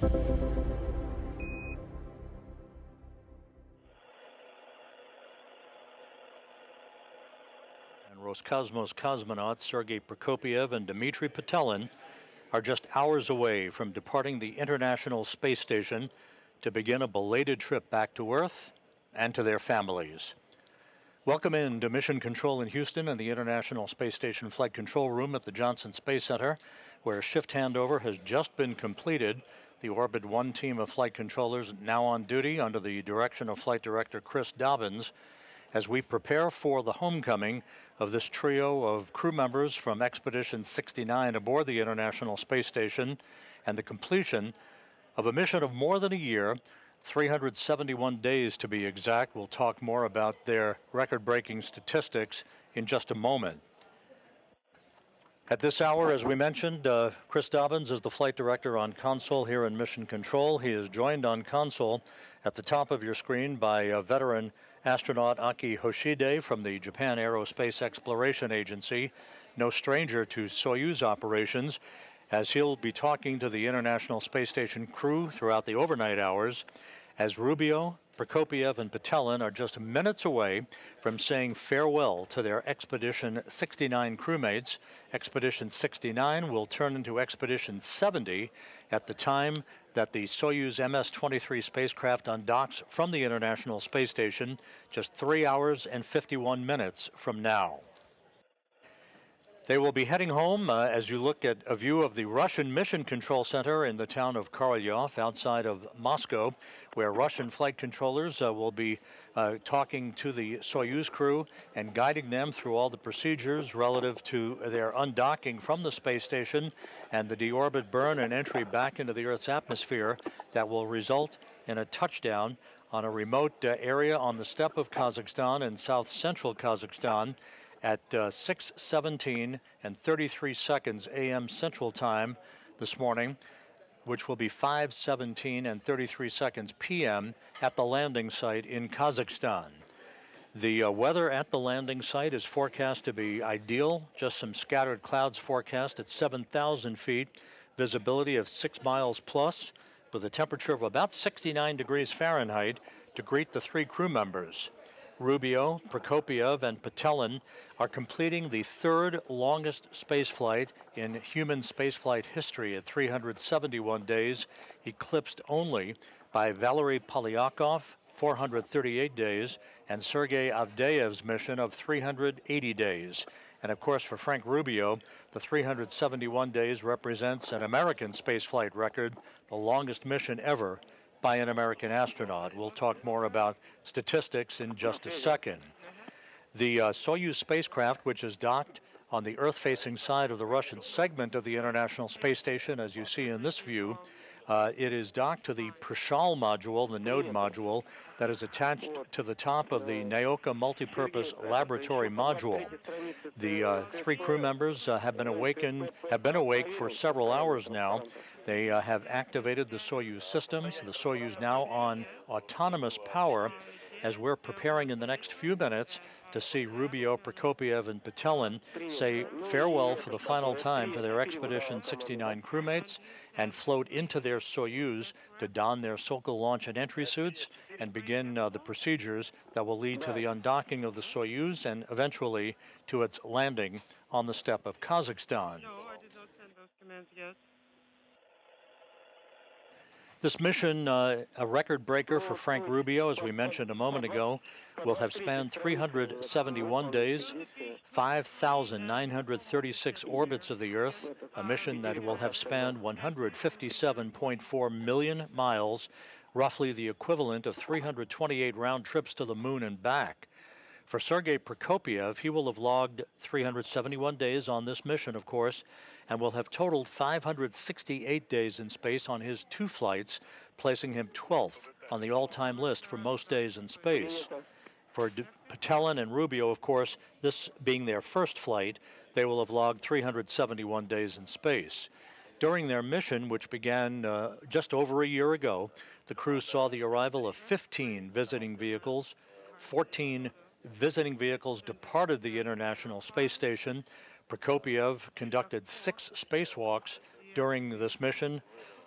And Roscosmos cosmonauts Sergei Prokopyev and Dmitri Petelin are just hours away from departing the International Space Station to begin a belated trip back to Earth and to their families. Welcome in to Mission Control in Houston and the International Space Station Flight Control Room at the Johnson Space Center, where shift handover has just been completed. The Orbit 1 team of flight controllers now on duty under the direction of Flight Director Chris Dobbins as we prepare for the homecoming of this trio of crew members from Expedition 69 aboard the International Space Station and the completion of a mission of more than a year, 371 days to be exact. We'll talk more about their record-breaking statistics in just a moment. At this hour, as we mentioned, Chris Dobbins is the flight director on console here in Mission Control. He is joined on console at the top of your screen by veteran astronaut Aki Hoshide from the Japan Aerospace Exploration Agency, no stranger to Soyuz operations, as he'll be talking to the International Space Station crew throughout the overnight hours, as Rubio, Prokopyev, and Petelin are just minutes away from saying farewell to their Expedition 69 crewmates. Expedition 69 will turn into Expedition 70 at the time that the Soyuz MS-23 spacecraft undocks from the International Space Station, just 3 hours and 51 minutes from now. They will be heading home as you look at a view of the Russian Mission Control Center in the town of Korolyov outside of Moscow, where Russian flight controllers will be talking to the Soyuz crew and guiding them through all the procedures relative to their undocking from the space station and the deorbit burn and entry back into the Earth's atmosphere that will result in a touchdown on a remote area on the steppe of Kazakhstan in south-central Kazakhstan at 6:17 and 33 seconds a.m. Central Time this morning, which will be 5:17 and 33 seconds p.m. at the landing site in Kazakhstan. The weather at the landing site is forecast to be ideal, just some scattered clouds forecast at 7,000 feet, visibility of 6 miles plus, with a temperature of about 69 degrees Fahrenheit to greet the three crew members. Rubio, Prokopyev, and Petelin are completing the third longest spaceflight in human spaceflight history at 371 days, eclipsed only by Valery Polyakov, 438 days, and Sergei Avdeyev's mission of 380 days. And of course, for Frank Rubio, the 371 days represents an American spaceflight record, the longest mission ever by an American astronaut. We'll talk more about statistics in just a second. The Soyuz spacecraft, which is docked on the Earth-facing side of the Russian segment of the International Space Station, as you see in this view, it is docked to the Prichal module, the node module, that is attached to the top of the Naoka multipurpose laboratory module. The three crew members have been awake for several hours now. They have activated the Soyuz systems. The Soyuz now on autonomous power as we're preparing in the next few minutes to see Rubio, Prokopyev, and Petelin say farewell for the final time to their Expedition 69 crewmates and float into their Soyuz to don their Sokol launch and entry suits and begin the procedures that will lead to the undocking of the Soyuz and eventually to its landing on the steppe of Kazakhstan. No, I did not send those commands yet. This mission, a record breaker for Frank Rubio, as we mentioned a moment ago, will have spanned 371 days, 5,936 orbits of the Earth, a mission that will have spanned 157.4 million miles, roughly the equivalent of 328 round trips to the moon and back. For Sergei Prokopyev, he will have logged 371 days on this mission, of course, and will have totaled 568 days in space on his two flights, placing him 12th on the all-time list for most days in space. For Petelin and Rubio, of course, this being their first flight, they will have logged 371 days in space. During their mission, which began just over a year ago, the crew saw the arrival of 15 visiting vehicles. 14 visiting vehicles departed the International Space Station. Prokopyev conducted 6 spacewalks during this mission.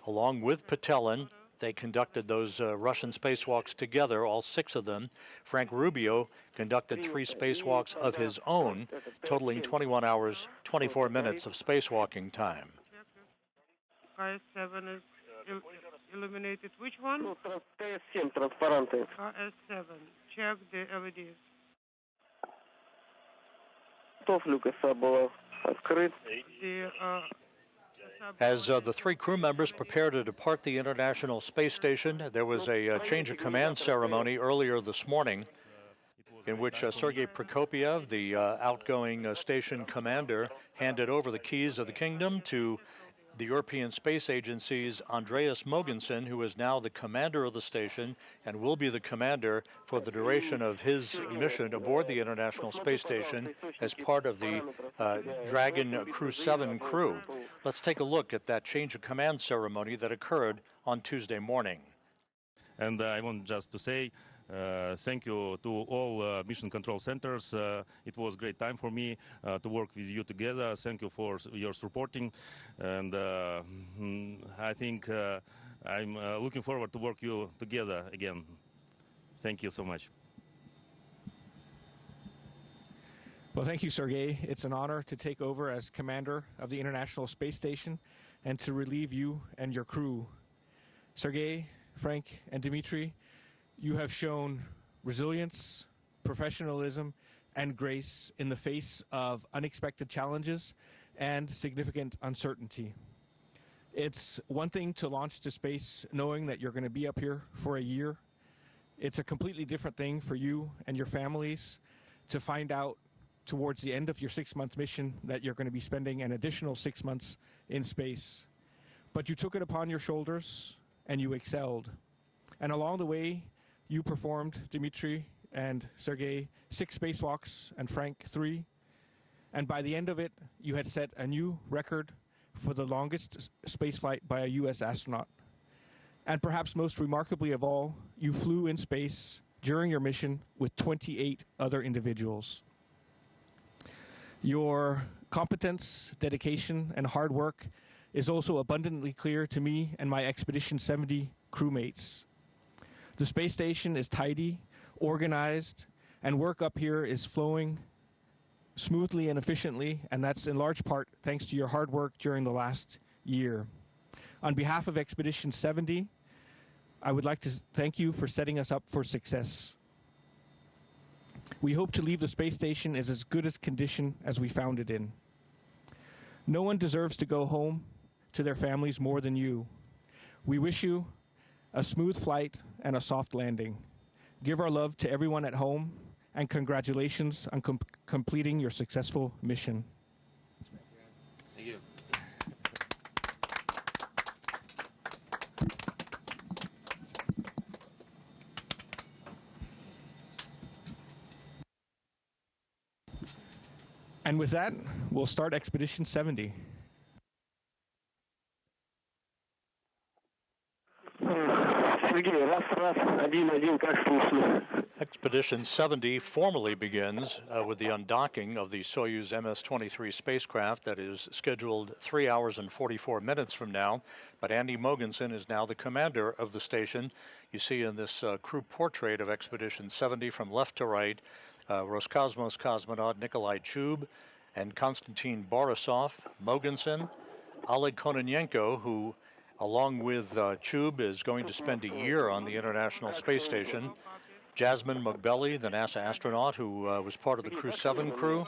Along with Petelin, they conducted those Russian spacewalks together, all 6 of them. Frank Rubio conducted 3 spacewalks of his own, totaling 21 hours, 24 minutes of spacewalking time. KS7 is illuminated. Which one? KS7, transparente. KS7. Check the LEDs. As the 3 crew members prepare to depart the International Space Station, there was a change of command ceremony earlier this morning in which Sergei Prokopyev, the outgoing station commander, handed over the keys of the kingdom to the European Space Agency's Andreas Mogensen, who is now the commander of the station and will be the commander for the duration of his mission aboard the International Space Station as part of the Dragon Crew 7 crew. Let's take a look at that change of command ceremony that occurred on Tuesday morning. And I want just to say thank you to all mission control centers. It was a great time for me to work with you together. Thank you for your supporting, and I think I'm looking forward to work you together again. Thank you so much. Well, thank you, Sergei. It's an honor to take over as commander of the International Space Station and to relieve you and your crew. Sergei, Frank, and Dmitri, you have shown resilience, professionalism, and grace in the face of unexpected challenges and significant uncertainty. It's one thing to launch to space knowing that you're going to be up here for a year. It's a completely different thing for you and your families to find out towards the end of your 6-month mission that you're going to be spending an additional 6 months in space. But you took it upon your shoulders and you excelled. And along the way, you performed, Dmitri and Sergei, 6 spacewalks and Frank 3. And by the end of it, you had set a new record for the longest spaceflight by a U.S. astronaut. And perhaps most remarkably of all, you flew in space during your mission with 28 other individuals. Your competence, dedication, and hard work is also abundantly clear to me and my Expedition 70 crewmates. The space station is tidy, organized, and work up here is flowing smoothly and efficiently, and that's in large part thanks to your hard work during the last year. On behalf of Expedition 70, I would like to thank you for setting us up for success. We hope to leave the space station in as good a condition as we found it in. No one deserves to go home to their families more than you. We wish you a smooth flight and a soft landing. Give our love to everyone at home, and congratulations on completing your successful mission. Thank you. And with that, we'll start Expedition 70. Expedition 70 formally begins with the undocking of the Soyuz MS-23 spacecraft that is scheduled 3 hours and 44 minutes from now. But Andy Mogensen is now the commander of the station. You see in this crew portrait of Expedition 70 from left to right, Roscosmos cosmonaut Nikolai Chub and Konstantin Borisov, Mogensen, Oleg Kononenko, who along with Chub is going to spend a year on the International Space Station, Jasmine Mugbelli, the NASA astronaut who was part of the Crew 7 crew,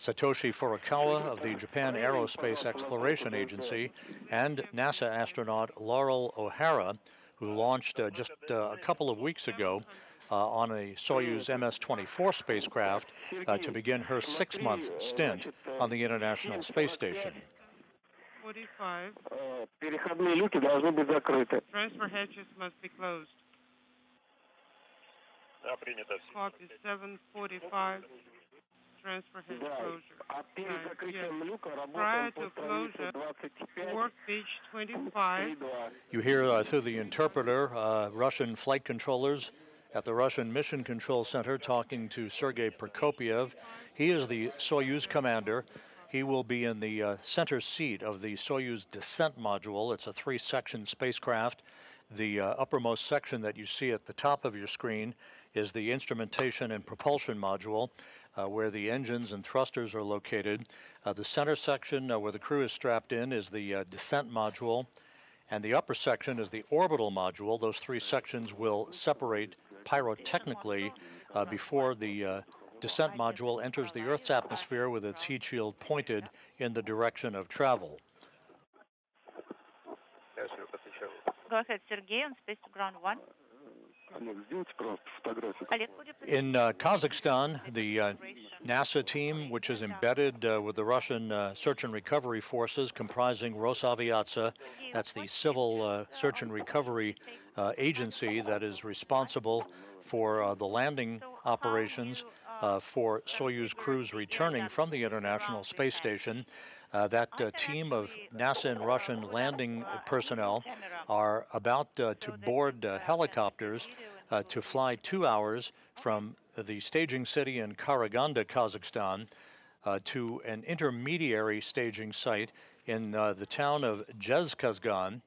Satoshi Furukawa of the Japan Aerospace Exploration Agency, and NASA astronaut Laurel O'Hara, who launched just a couple of weeks ago on a Soyuz MS-24 spacecraft to begin her 6-month stint on the International Space Station. 45. Переходные люки должны быть закрыты. Transfer hatches must be closed. Copy 745. Transfer hatch closure. Prior to closure, work page 25. You hear through the interpreter Russian flight controllers at the Russian Mission Control Center talking to Sergei Prokopyev. He is the Soyuz commander. He will be in the center seat of the Soyuz descent module. It's a 3-section spacecraft. The uppermost section that you see at the top of your screen is the instrumentation and propulsion module, where the engines and thrusters are located. The center section where the crew is strapped in is the descent module, and the upper section is the orbital module. Those 3 sections will separate pyrotechnically before the descent module enters the Earth's atmosphere with its heat shield pointed in the direction of travel. Go ahead, Sergei, on space to ground 1. In Kazakhstan, the NASA team, which is embedded with the Russian search and recovery forces comprising Rosaviatsia, that's the civil search and recovery agency that is responsible for the landing operations for Soyuz crews returning from the International Space Station. That team of NASA and Russian landing personnel are about to board helicopters to fly 2 hours from the staging city in Karaganda, Kazakhstan, to an intermediary staging site in the town of Zhezkazgan.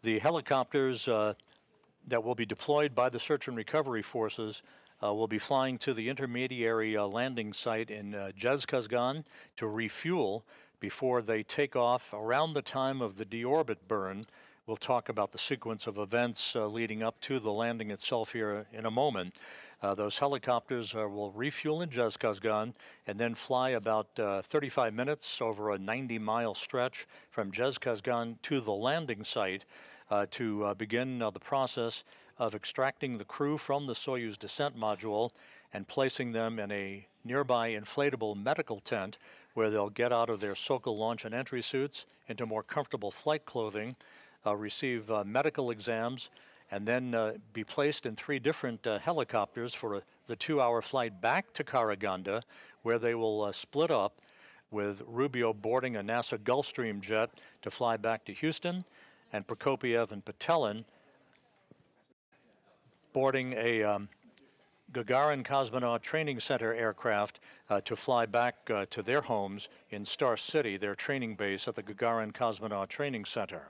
The helicopters that will be deployed by the search and recovery forces will be flying to the intermediary landing site in Zhezkazgan to refuel before they take off around the time of the deorbit burn. We'll talk about the sequence of events leading up to the landing itself here in a moment. Those helicopters will refuel in Zhezkazgan and then fly about 35 minutes over a 90-mile stretch from Zhezkazgan to the landing site to begin the process of extracting the crew from the Soyuz descent module and placing them in a nearby inflatable medical tent where they'll get out of their Sokol launch and entry suits into more comfortable flight clothing, receive medical exams, and then be placed in 3 different helicopters for the 2-hour flight back to Karaganda, where they will split up, with Rubio boarding a NASA Gulfstream jet to fly back to Houston, and Prokopyev and Petelin boarding a Gagarin Cosmonaut Training Center aircraft to fly back to their homes in Star City, their training base at the Gagarin Cosmonaut Training Center.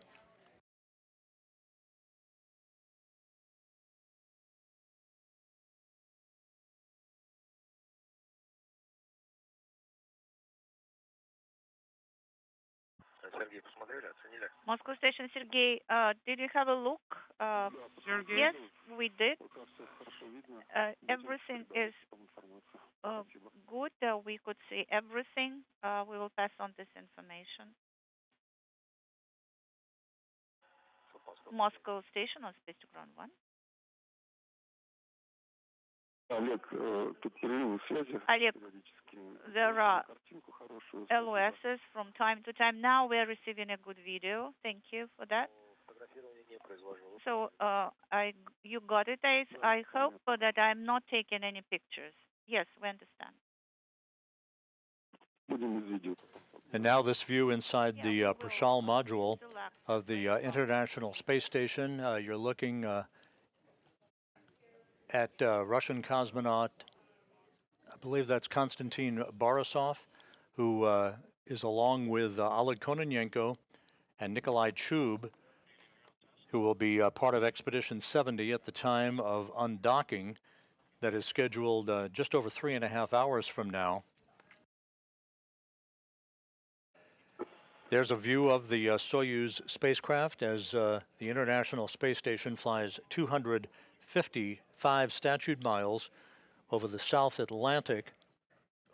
Moscow Station, Sergei, did you have a look? Sergei? Yes, we did. Everything is good. We could see everything. We will pass on this information. Moscow Station on space to ground 1. Oleg, there are LOSs from time to time. Now we're receiving a good video. Thank you for that. So you got it, I hope that I'm not taking any pictures. Yes, we understand. And now this view inside the Prichal module of the International Space Station. You're looking at Russian cosmonaut, I believe that's Konstantin Borisov, who is along with Oleg Kononenko and Nikolai Chub, who will be part of Expedition 70 at the time of undocking that is scheduled just over 3.5 hours from now. There's a view of the Soyuz spacecraft as the International Space Station flies 255 statute miles over the South Atlantic,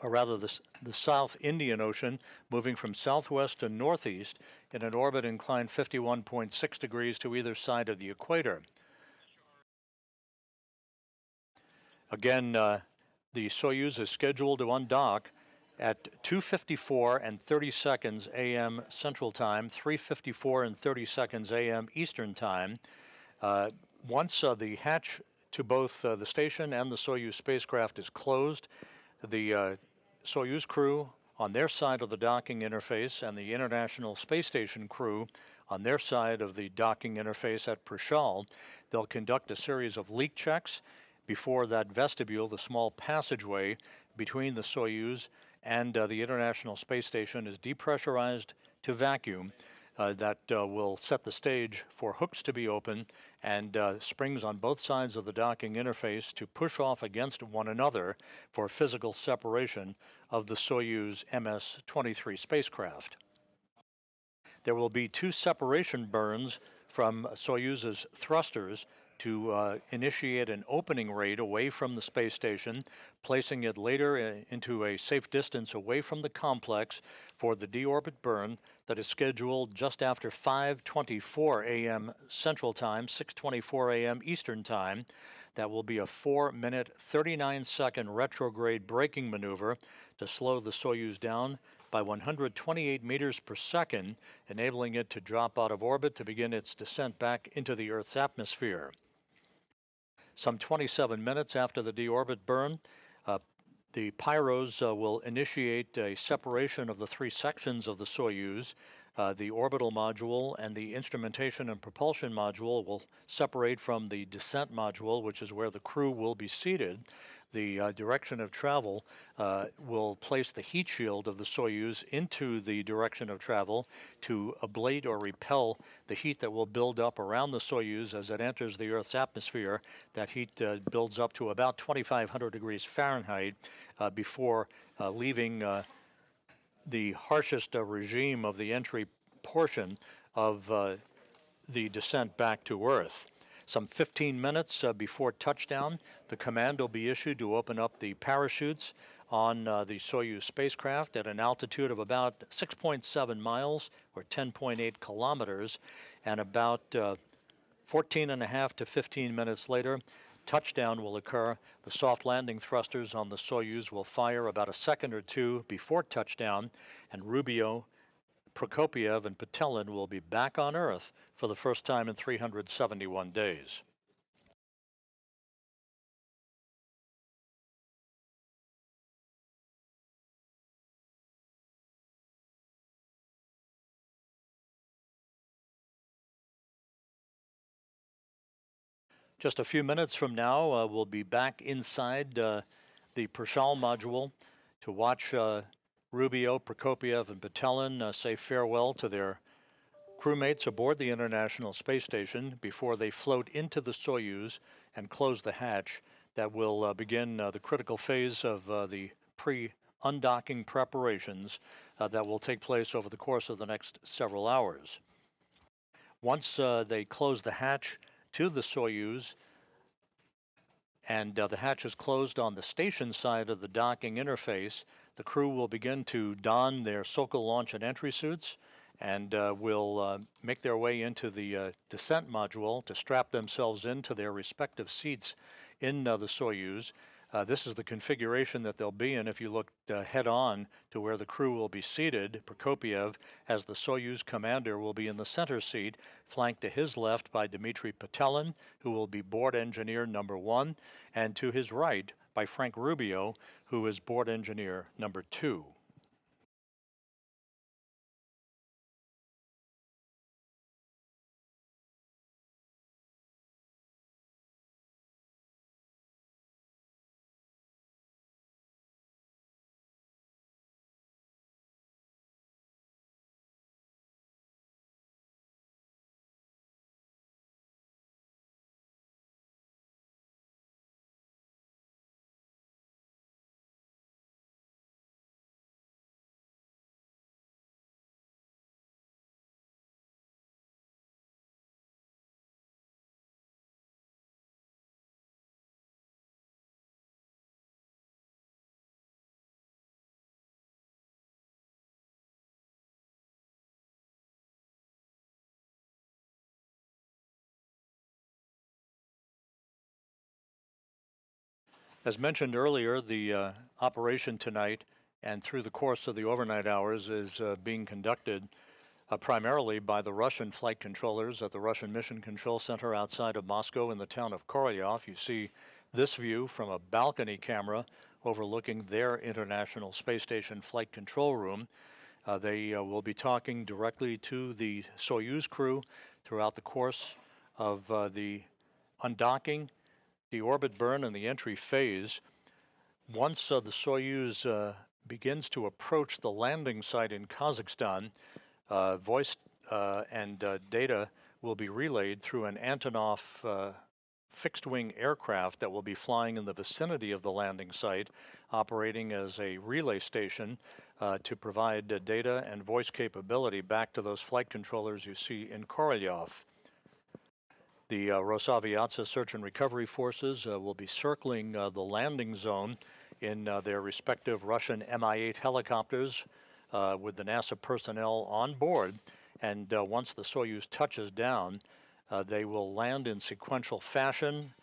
or rather the South Indian Ocean, moving from southwest to northeast in an orbit inclined 51.6 degrees to either side of the equator. Again, the Soyuz is scheduled to undock at 2:54 and 30 seconds a.m. Central Time, 3:54 and 30 seconds a.m. Eastern Time. Once the hatch to both the station and the Soyuz spacecraft is closed. The Soyuz crew on their side of the docking interface and the International Space Station crew on their side of the docking interface at Prichal, they'll conduct a series of leak checks before that vestibule, the small passageway between the Soyuz and the International Space Station is depressurized to vacuum. That will set the stage for hooks to be open and springs on both sides of the docking interface to push off against one another for physical separation of the Soyuz MS-23 spacecraft. There will be 2 separation burns from Soyuz's thrusters to initiate an opening rate away from the space station, placing it later into a safe distance away from the complex for the deorbit burn that is scheduled just after 5:24 a.m. Central Time, 6:24 a.m. Eastern Time. That will be a 4-minute, 39-second retrograde braking maneuver to slow the Soyuz down by 128 meters per second, enabling it to drop out of orbit to begin its descent back into the Earth's atmosphere. Some 27 minutes after the deorbit burn, the pyros will initiate a separation of the 3 sections of the Soyuz. The orbital module and the instrumentation and propulsion module will separate from the descent module, which is where the crew will be seated. The direction of travel will place the heat shield of the Soyuz into the direction of travel to ablate or repel the heat that will build up around the Soyuz as it enters the Earth's atmosphere. That heat builds up to about 2,500 degrees Fahrenheit before leaving the harshest regime of the entry portion of the descent back to Earth. Some 15 minutes before touchdown, the command will be issued to open up the parachutes on the Soyuz spacecraft at an altitude of about 6.7 miles or 10.8 kilometers, and about 14.5 to 15 minutes later, touchdown will occur. The soft landing thrusters on the Soyuz will fire about a second or two before touchdown, and Rubio, Prokopyev, and Petelin will be back on Earth for the first time in 371 days. Just a few minutes from now, we'll be back inside the Prichal module to watch Rubio, Prokopyev, and Petelin say farewell to their crewmates aboard the International Space Station before they float into the Soyuz and close the hatch that will begin the critical phase of the pre-undocking preparations that will take place over the course of the next several hours. Once they close the hatch to the Soyuz, and the hatch is closed on the station side of the docking interface, the crew will begin to don their Sokol launch and entry suits and will make their way into the descent module to strap themselves into their respective seats in the Soyuz. This is the configuration that they'll be in if you look head on to where the crew will be seated. Prokopyev, as the Soyuz commander, will be in the center seat, flanked to his left by Dmitri Petelin, who will be board engineer number 1, and to his right by Frank Rubio, who is board engineer number 2. As mentioned earlier, the operation tonight and through the course of the overnight hours is being conducted primarily by the Russian flight controllers at the Russian Mission Control Center outside of Moscow in the town of Korolyov. You see this view from a balcony camera overlooking their International Space Station flight control room. They will be talking directly to the Soyuz crew throughout the course of the undocking, the orbit burn, and the entry phase. Once the Soyuz begins to approach the landing site in Kazakhstan, voice and data will be relayed through an Antonov fixed-wing aircraft that will be flying in the vicinity of the landing site, operating as a relay station to provide data and voice capability back to those flight controllers you see in Korolyov. The Rosaviatsa search and recovery forces will be circling the landing zone in their respective Russian Mi-8 helicopters with the NASA personnel on board. And once the Soyuz touches down, they will land in sequential fashion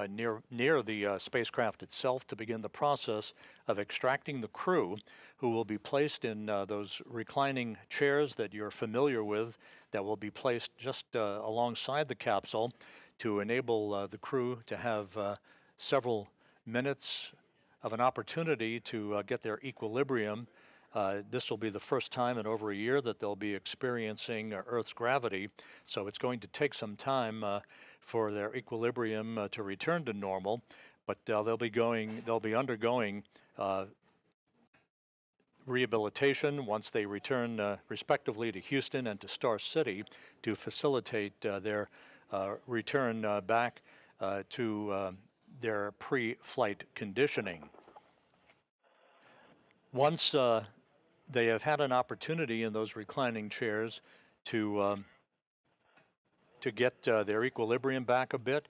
near the spacecraft itself to begin the process of extracting the crew, who will be placed in those reclining chairs that you're familiar with, that will be placed just alongside the capsule to enable the crew to have several minutes of an opportunity to get their equilibrium. This will be the first time in over a year that they'll be experiencing Earth's gravity, so it's going to take some time for their equilibrium to return to normal, but they'll be undergoing rehabilitation once they return respectively to Houston and to Star City to facilitate their return back to their pre-flight conditioning. Once they have had an opportunity in those reclining chairs to get their equilibrium back a bit,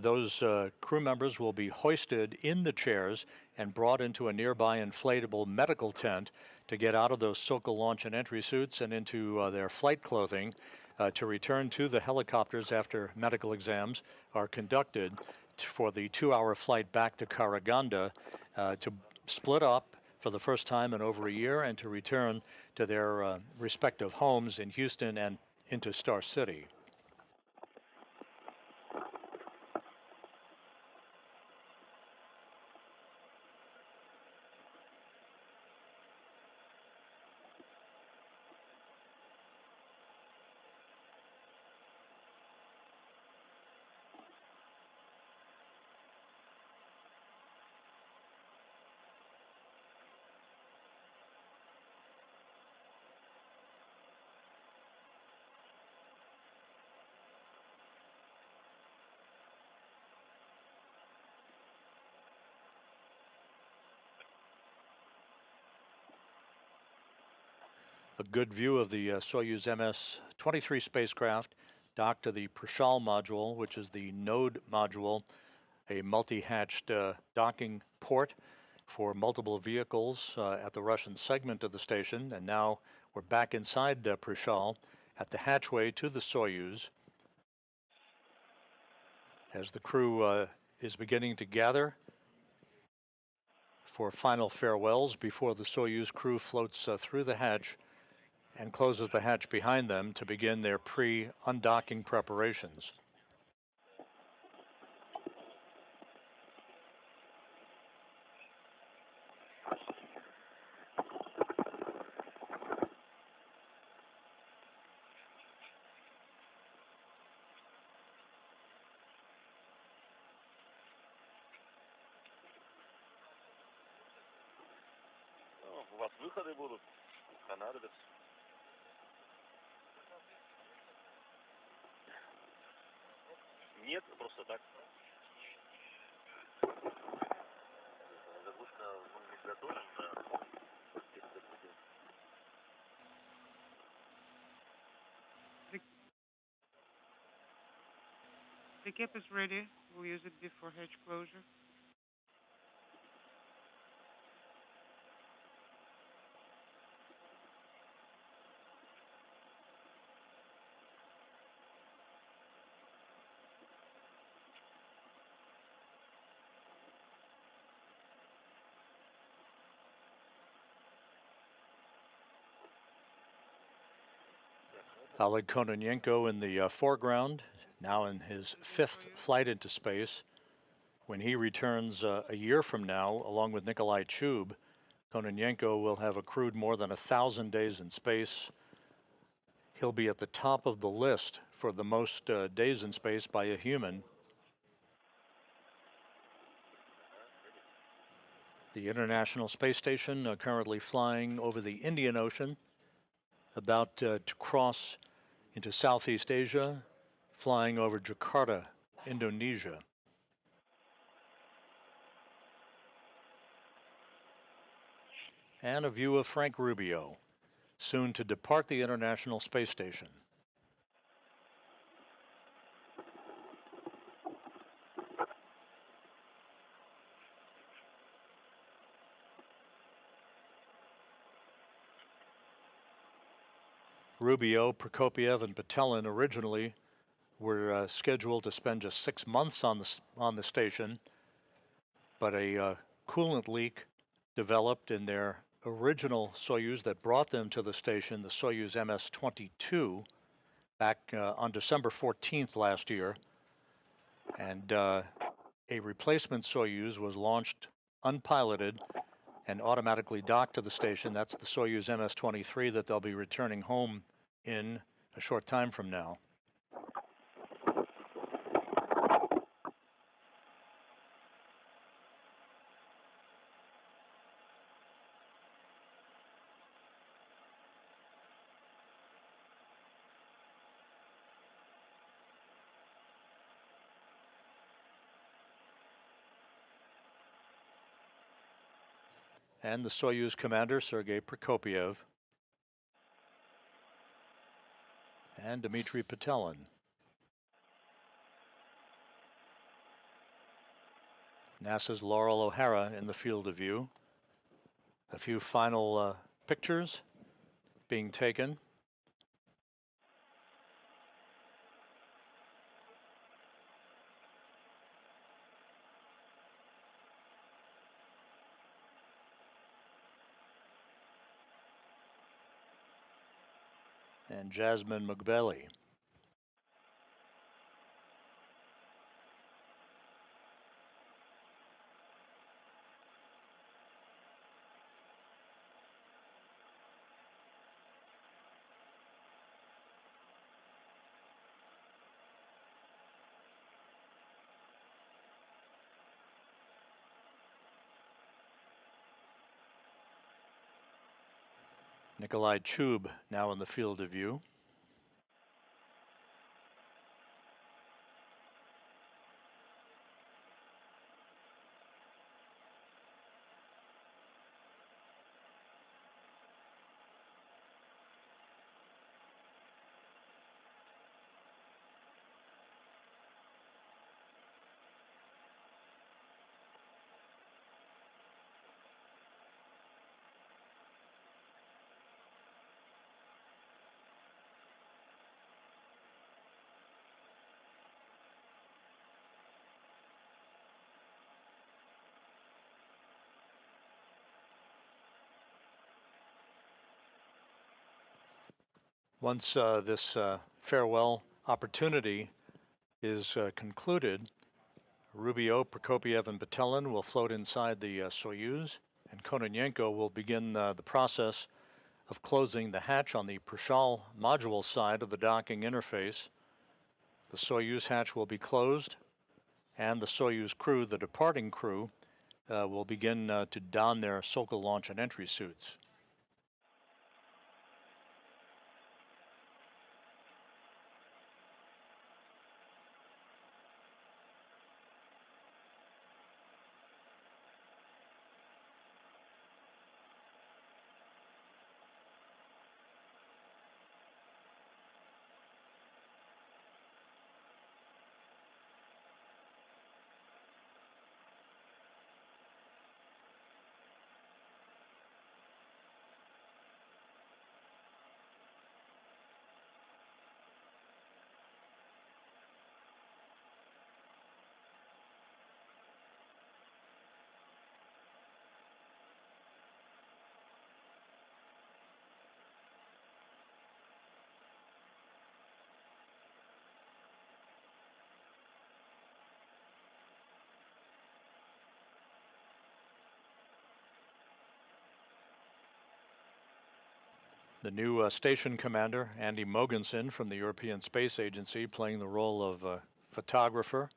those crew members will be hoisted in the chairs and brought into a nearby inflatable medical tent to get out of those Sokol launch and entry suits and into their flight clothing to return to the helicopters after medical exams are conducted for the 2-hour flight back to Karaganda to split up for the first time in over a year and to return to their respective homes in Houston and into Star City. A good view of the Soyuz MS-23 spacecraft docked to the Prichal module, which is the node module, a multi-hatched docking port for multiple vehicles at the Russian segment of the station. And now we're back inside Prichal at the hatchway to the Soyuz as the crew is beginning to gather for final farewells before the Soyuz crew floats through the hatch and closes the hatch behind them to begin their pre-undocking preparations. У вас выходы будут, понадобятся. Нет, просто так. Заглушка может быть готова, да. The cap is ready. We'll use it before hatch closure. Oleg Kononenko in the foreground, now in his 5th flight into space. When he returns a year from now, along with Nikolai Chub, Kononenko will have accrued more than 1,000 days in space. He'll be at the top of the list for the most days in space by a human. The International Space Station currently flying over the Indian Ocean, about to cross into Southeast Asia, flying over Jakarta, Indonesia. And a view of Frank Rubio, soon to depart the International Space Station. Rubio, Prokopyev, and Petelin originally were scheduled to spend just 6 months on the station, but a coolant leak developed in their original Soyuz that brought them to the station, the Soyuz MS-22, back on December 14th last year, and a replacement Soyuz was launched unpiloted and automatically docked to the station. That's the Soyuz MS-23 that they'll be returning home in a short time from now. And the Soyuz commander, Sergei Prokopyev, and Dmitri Petelin. NASA's Laurel O'Hara in the field of view. A few final pictures being taken. And Jasmine Mugbeli. Nikolai Chub now in the field of view. Once this farewell opportunity is concluded, Rubio, Prokopyev, and Petelin will float inside the Soyuz, and Kononenko will begin the process of closing the hatch on the Prichal module side of the docking interface. The Soyuz hatch will be closed, and the Soyuz crew, the departing crew, will begin to don their Sokol launch and entry suits. The new station commander, Andy Mogensen from the European Space Agency, playing the role of photographer.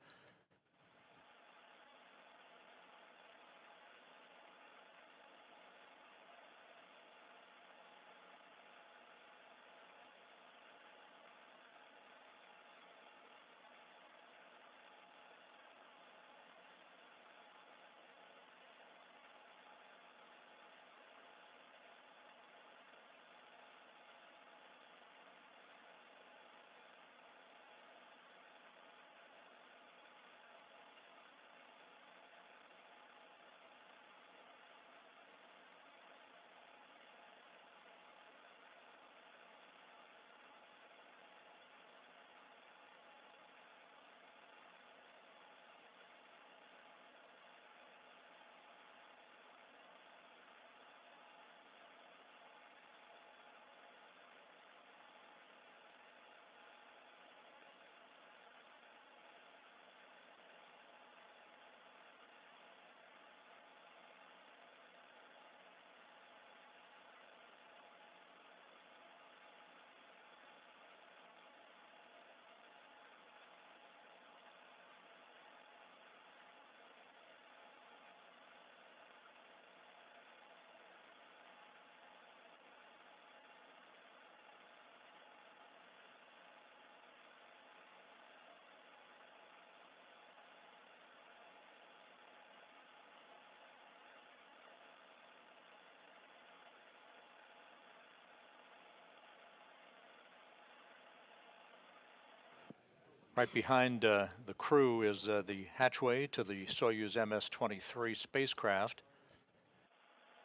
Right behind the crew is the hatchway to the Soyuz MS-23 spacecraft.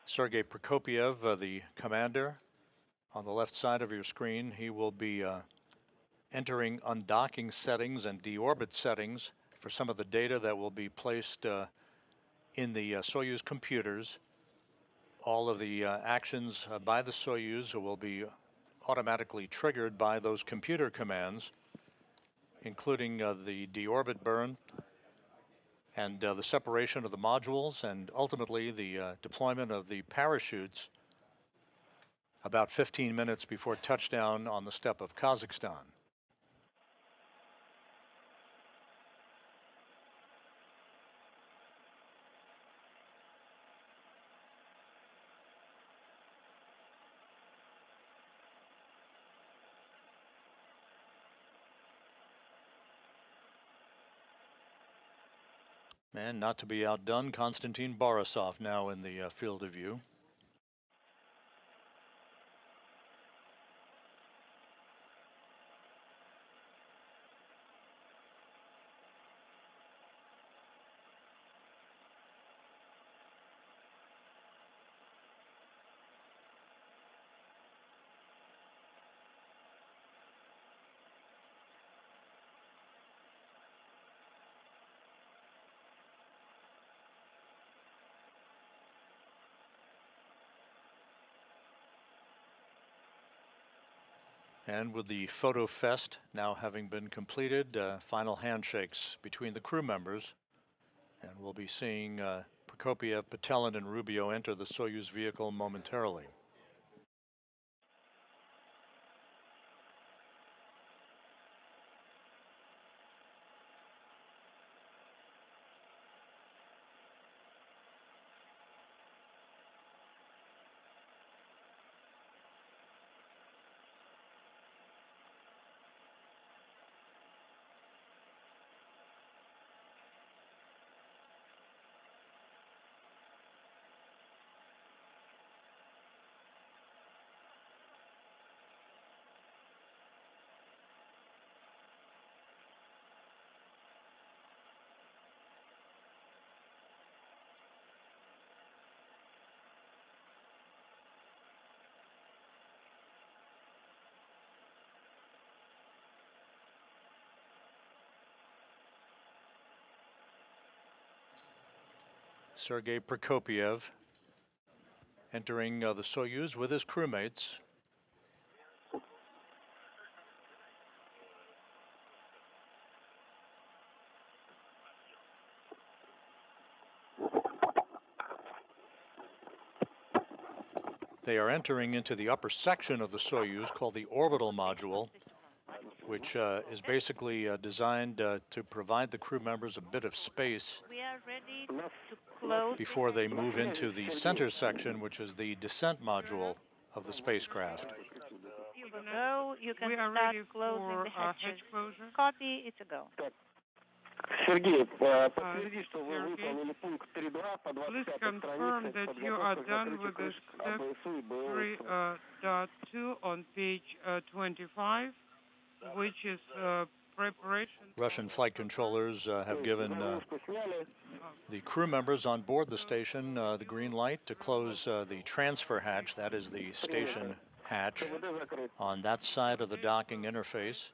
Sergei Prokopyev, the commander, on the left side of your screen. He will be entering undocking settings and deorbit settings for some of the data that will be placed in the Soyuz computers. All of the actions by the Soyuz will be automatically triggered by those computer commands, including the deorbit burn and the separation of the modules, and ultimately the deployment of the parachutes about 15 minutes before touchdown on the steppe of Kazakhstan. And not to be outdone, Konstantin Borisov now in the field of view. And with the photo fest now having been completed, final handshakes between the crew members. And we'll be seeing Prokopyev, Petelin, and Rubio enter the Soyuz vehicle momentarily. Sergei Prokopyev entering the Soyuz with his crewmates. They are entering into the upper section of the Soyuz called the orbital module, which is basically designed to provide the crew members a bit of space before they move into the center section, which is the descent module of the spacecraft. You will go. You can start closing the hatches. Copy. It's a go. Сергей, Sergei, please confirm that you are done with the step 3.2 on page 25, which is preparation. Russian flight controllers have given the crew members on board the station the green light to close the transfer hatch, that is the station hatch, on that side of the docking interface.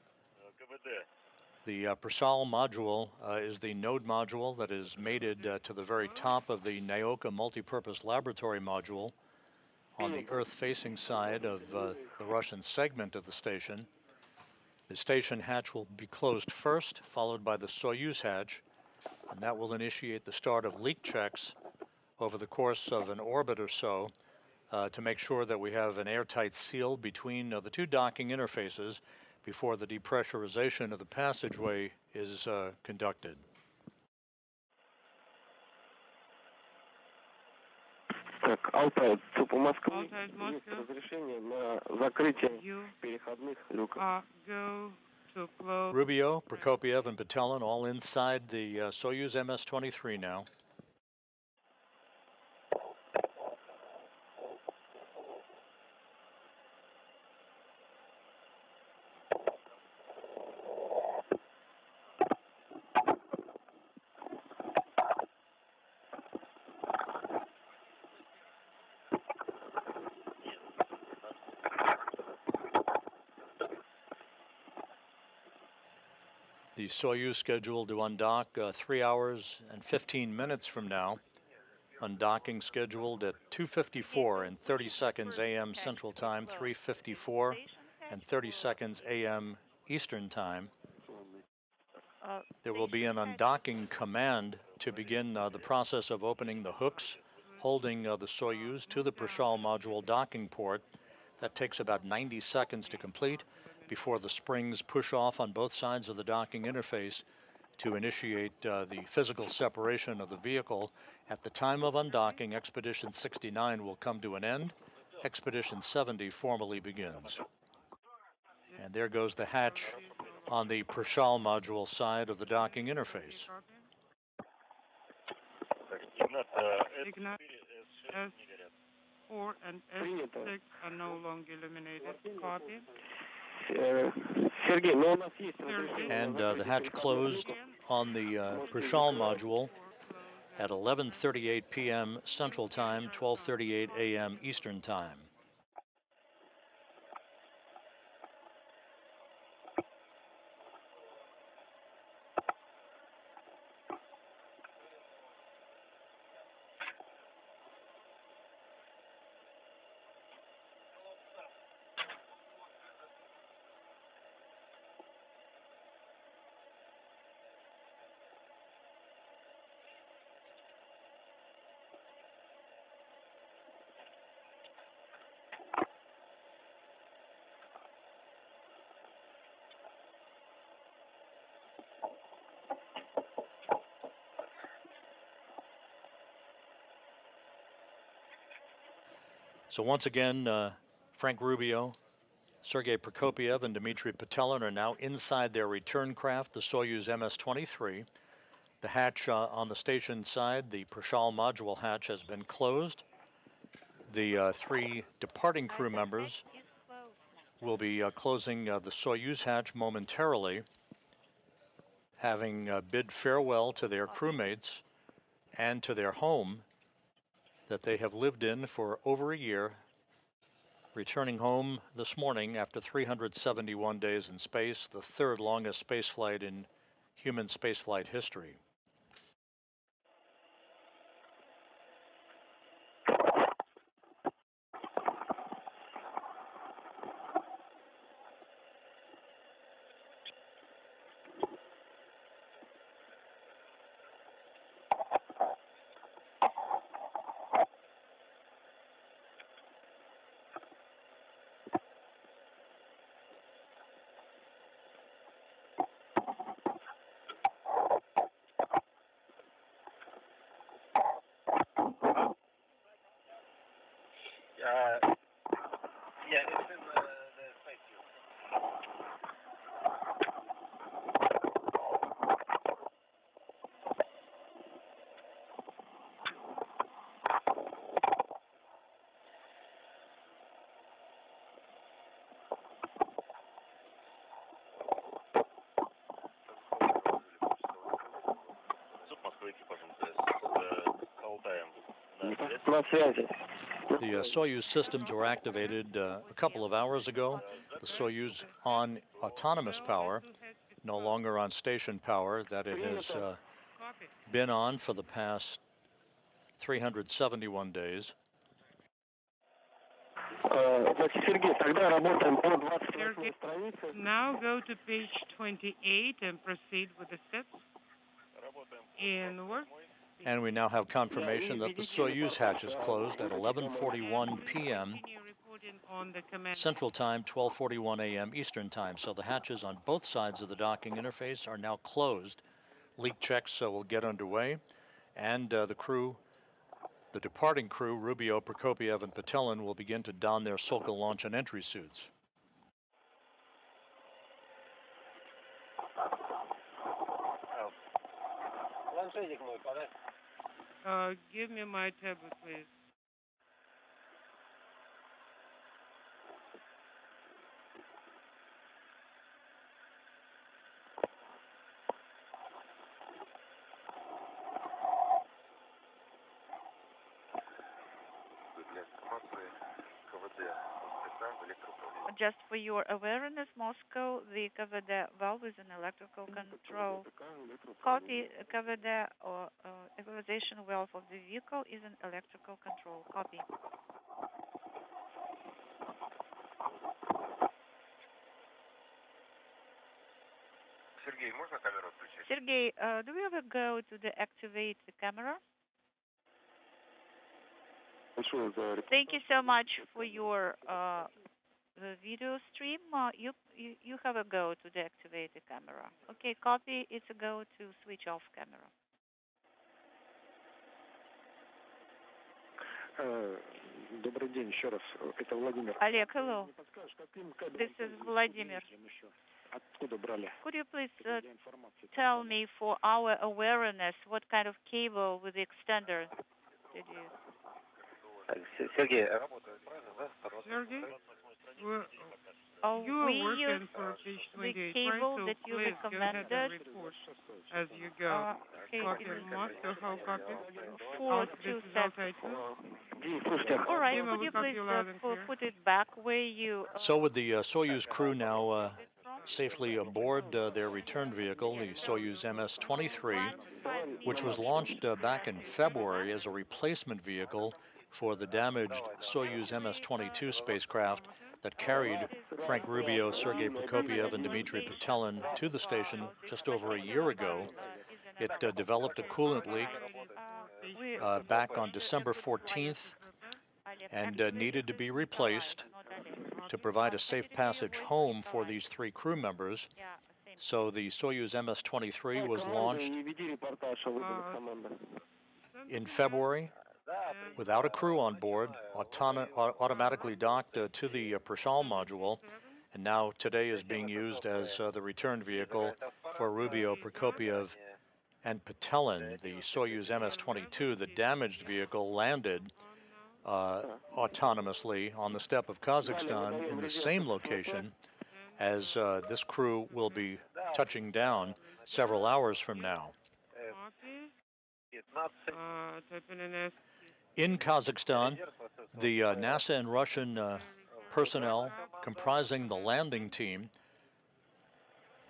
The Prichal module is the node module that is mated to the very top of the Naoka multipurpose laboratory module on the Earth-facing side of the Russian segment of the station. The station hatch will be closed first, followed by the Soyuz hatch, and that will initiate the start of leak checks over the course of an orbit or so to make sure that we have an airtight seal between the two docking interfaces before the depressurization of the passageway is conducted. Так, Алтай, ЦУПу Москвы, есть разрешение на закрытие переходных люков. Rubio, Prokopyev, and Petelin all inside the Soyuz MS-23 now. The Soyuz scheduled to undock 3 hours and 15 minutes from now. Undocking scheduled at 2:54 and 30 seconds a.m. Central Time, 3:54 and 30 seconds a.m. Eastern Time. There will be an undocking command to begin the process of opening the hooks holding the Soyuz to the Prichal module docking port. That takes about 90 seconds to complete before the springs push off on both sides of the docking interface to initiate the physical separation of the vehicle. At the time of undocking, Expedition 69 will come to an end. Expedition 70 formally begins. And there goes the hatch on the Prichal module side of the docking interface. Ignat, S4 and S6 are no longer illuminated. Copy. Сергей, но у нас есть разрешение. And the hatch closed on the Prichal module at 11:38 p.m. Central Time, 12:38 a.m. Eastern Time. So once again, Frank Rubio, Sergei Prokopyev, and Dmitri Petelin are now inside their return craft, the Soyuz MS-23. The hatch on the station side, the Prichal module hatch, has been closed. The three departing crew members will be closing the Soyuz hatch momentarily, having bid farewell to their crewmates and to their home that they have lived in for over a year, returning home this morning after 371 days in space, the third longest spaceflight in human spaceflight history. На связи. The Soyuz systems were activated a couple of hours ago. The Soyuz on autonomous power, no longer on station power that it has been on for the past 371 days. Значит, Сергей, тогда работаем по 28 странице. Now go to page 28 and proceed with the steps. And we now have confirmation that the Soyuz hatch is closed at 11:41 p.m. Central Time, 12:41 a.m. Eastern Time. So the hatches on both sides of the docking interface are now closed. Leak checks will get underway, and the departing crew, Rubio, Prokopyev, and Petelin, will begin to don their Sokol launch and entry suits. Give me my tablet, please. Just for your awareness, Moscow, the KVD valve is an electrical control. Copy, KVD or equalization valve of the vehicle is an electrical control. Copy. Sergei, do we ever go to the activate the camera? Thank you so much for your the video stream. You have a go to deactivate the camera. Okay, copy. It's a go to switch off camera. Добрый день еще раз. Это Владимир. Олег, hello. This is Vladimir. Откуда брали? Could you please tell me for our awareness what kind of cable with the extender did you use? Sergei, работает правильно, да? Sergei? We use the cable that you recommended. As you go. Okay, Copy Moscow, how copy? 427. All right, could you please put it back where you... So with the Soyuz crew now safely aboard their return vehicle, the Soyuz MS-23, which was launched back in February as a replacement vehicle for the damaged Soyuz MS-22 spacecraft that carried Frank Rubio, Sergei Prokopyev, and Dmitri Petelin to the station just over a year ago. It developed a coolant leak back on December 14th and needed to be replaced to provide a safe passage home for these three crew members. So the Soyuz MS-23 was launched in February without a crew on board, automatically docked to the Prichal module, and now today is being used as the return vehicle for Rubio, Prokopyev, and Petelin. The Soyuz MS-22, the damaged vehicle, landed autonomously on the steppe of Kazakhstan in the same location as this crew will be touching down several hours from now. In Kazakhstan, the NASA and Russian personnel comprising the landing team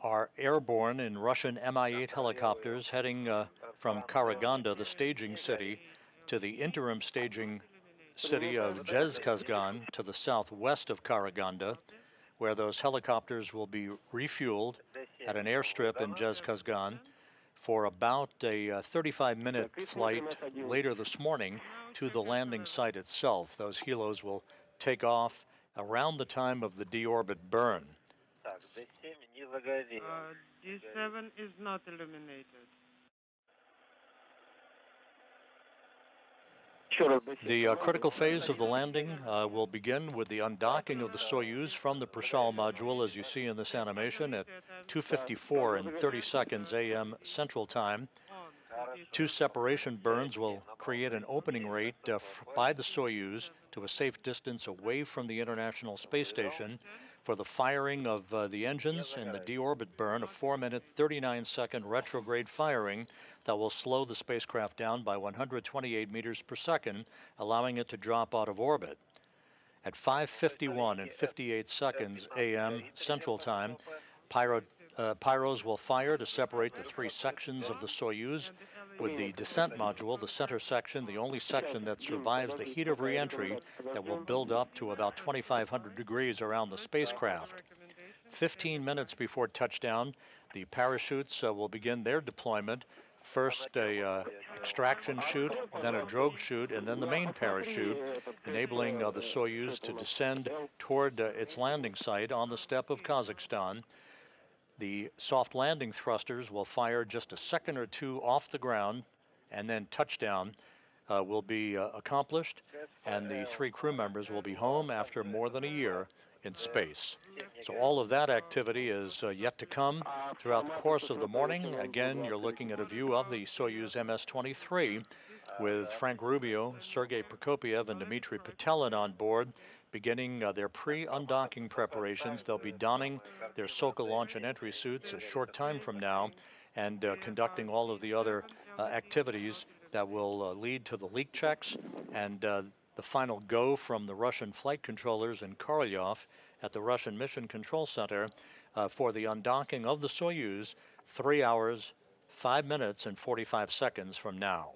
are airborne in Russian Mi-8 helicopters heading from Karaganda, the staging city, to the interim staging city of Zhezkazgan to the southwest of Karaganda, where those helicopters will be refueled at an airstrip in Zhezkazgan for about a 35-minute flight later this morning to the landing site itself. Those helos will take off around the time of the deorbit burn. D7 is not illuminated. The critical phase of the landing will begin with the undocking of the Soyuz from the Prichal module, as you see in this animation, at 2:54 and 30 seconds a.m. Central Time. Two separation burns will create an opening rate by the Soyuz to a safe distance away from the International Space Station for the firing of the engines and the deorbit burn, a 4-minute, 39-second retrograde firing that will slow the spacecraft down by 128 meters per second, allowing it to drop out of orbit. At 5:51 and 58 seconds a.m. Central Time, pyros will fire to separate the three sections of the Soyuz, with the descent module, the center section, the only section that survives the heat of reentry that will build up to about 2,500 degrees around the spacecraft. 15 minutes before touchdown, the parachutes will begin their deployment. First a extraction chute, then a drogue chute, and then the main parachute, enabling the Soyuz to descend toward its landing site on the steppe of Kazakhstan. The soft landing thrusters will fire just a second or two off the ground, and then touchdown will be accomplished, and the three crew members will be home after more than a year in space. So all of that activity is yet to come throughout the course of the morning. Again, you're looking at a view of the Soyuz MS-23 with Frank Rubio, Sergei Prokopyev, and Dmitri Petelin on board, beginning their pre-undocking preparations. They'll be donning their Sokol launch and entry suits a short time from now and conducting all of the other activities that will lead to the leak checks and the final go from the Russian flight controllers in Korolyov at the Russian Mission Control Center for the undocking of the Soyuz 3 hours, 5 minutes, and 45 seconds from now.